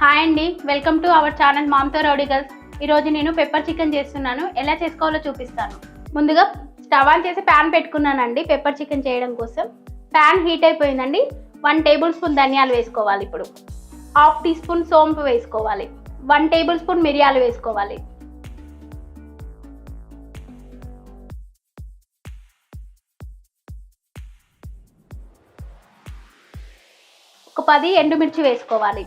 Hi అండి, welcome to our channel మామ్తో rowdy girls. ఈరోజు నేను పెప్పర్ చికెన్ చేస్తున్నాను. ఎలా చేసుకోవాలో చూపిస్తాను. ముందుగా స్టవ్ ఆన్ చేసి ప్యాన్ పెట్టుకున్నానండి పెప్పర్ చికెన్ చేయడం కోసం. ప్యాన్ హీట్ అయిపోయిందండి. 1 టేబుల్ స్పూన్ ధనియాలు వేసుకోవాలి. ఇప్పుడు హాఫ్ టీ స్పూన్ సోంపు వేసుకోవాలి. 1 టేబుల్ స్పూన్ మిరియాలు వేసుకోవాలి. ఒక 10 ఎండుమిర్చి వేసుకోవాలి.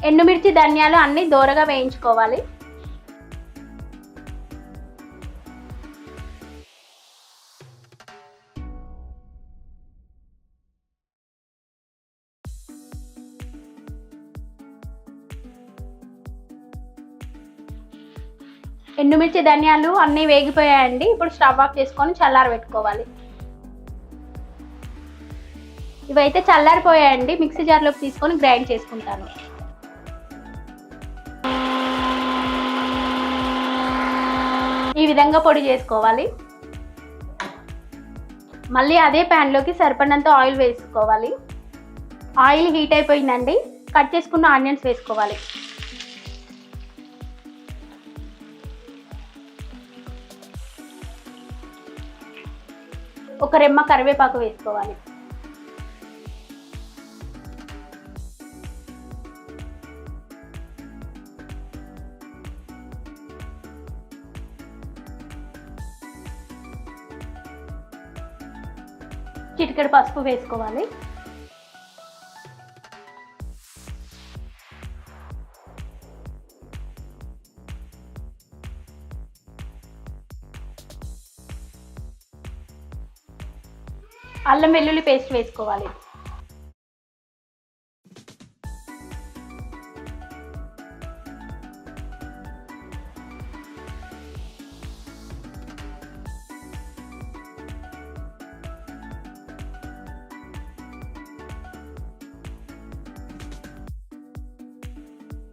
ఎండుమిర్చి ధనియాలు అన్ని దోరగా వేయించుకోవాలి. ఎండుమిర్చి ధనియాలు అన్నీ వేగిపోయాయండి. ఇప్పుడు స్టవ్ ఆఫ్ చేసుకొని చల్లారబెట్టుకోవాలి. ఇవైతే చల్లారిపోయాయండి. మిక్సీ జార్లోకి తీసుకొని గ్రైండ్ చేసుకుంటాను. ఈ విధంగా పొడి చేసుకోవాలి. మళ్ళీ అదే ప్యాన్లోకి సరిపడినంత ఆయిల్ వేసుకోవాలి. ఆయిల్ హీట్ అయిపోయిందండి. కట్ చేసుకున్న ఆనియన్స్ వేసుకోవాలి. ఒక రెమ్మ కరివేపాకు వేసుకోవాలి. చిటికెడు పసుపు వేసుకోవాలి. అల్లం వెల్లుల్లి పేస్ట్ వేసుకోవాలి.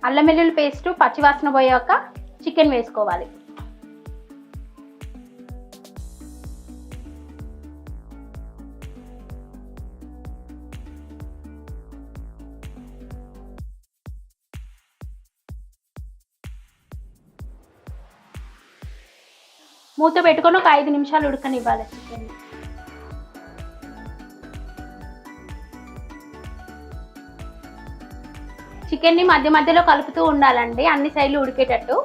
అల్లం వెల్లుల్లి పేస్ట్ పచ్చివాసన పోయాక చికెన్ వేసుకోవాలి. మూత పెట్టుకొని ఒక 5 నిమిషాలు ఉడకనివ్వాలి చికెన్. చికెన్ని మధ్య మధ్యలో కలుపుతూ ఉండాలండి, అన్ని సైడ్లు ఉడికేటట్టు.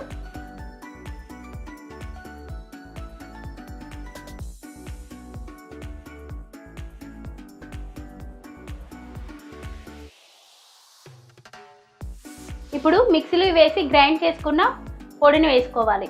ఇప్పుడు మిక్సీలో వేసి గ్రైండ్ చేసుకున్న పొడిని వేసుకోవాలి.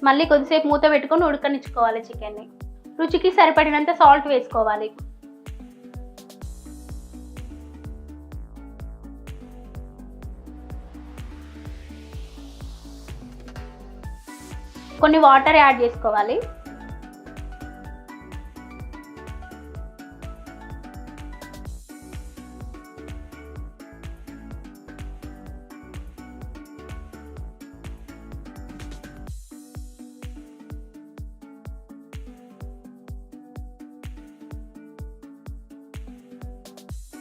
మళ్ళీ కొద్దిసేపు మూత పెట్టుకొని ఉడకనిచ్చుకోవాలి చికెన్ని. రుచికి సరిపడినంత సాల్ట్ వేసుకోవాలి. కొన్ని వాటర్ యాడ్ చేసుకోవాలి.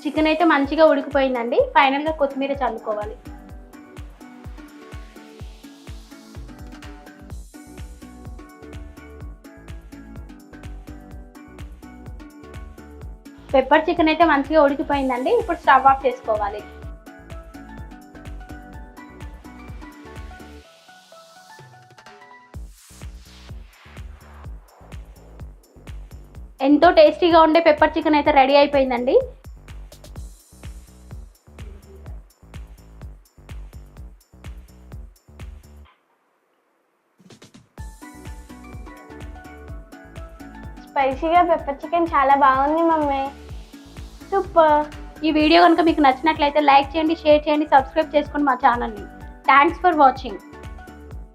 చికెన్ అయితే మంచిగా ఉడికిపోయిందండి. ఫైనల్గా కొత్తిమీర చల్లుకోవాలి. పెప్పర్ చికెన్ అయితే మంచిగా ఉడికిపోయిందండి. ఇప్పుడు స్టవ్ ఆఫ్ చేసుకోవాలి. ఎంతో టేస్టీగా ఉండే పెప్పర్ చికెన్ అయితే రెడీ అయిపోయిందండి. స్పైసీగా పెప్పర్ చికెన్ చాలా బాగుంది మమ్మీ. సూపర్. ఈ వీడియో కనుక మీకు నచ్చినట్లయితే లైక్ చేయండి, షేర్ చేయండి, సబ్స్క్రైబ్ చేసుకోండి మా ఛానల్ని. Thanks for watching.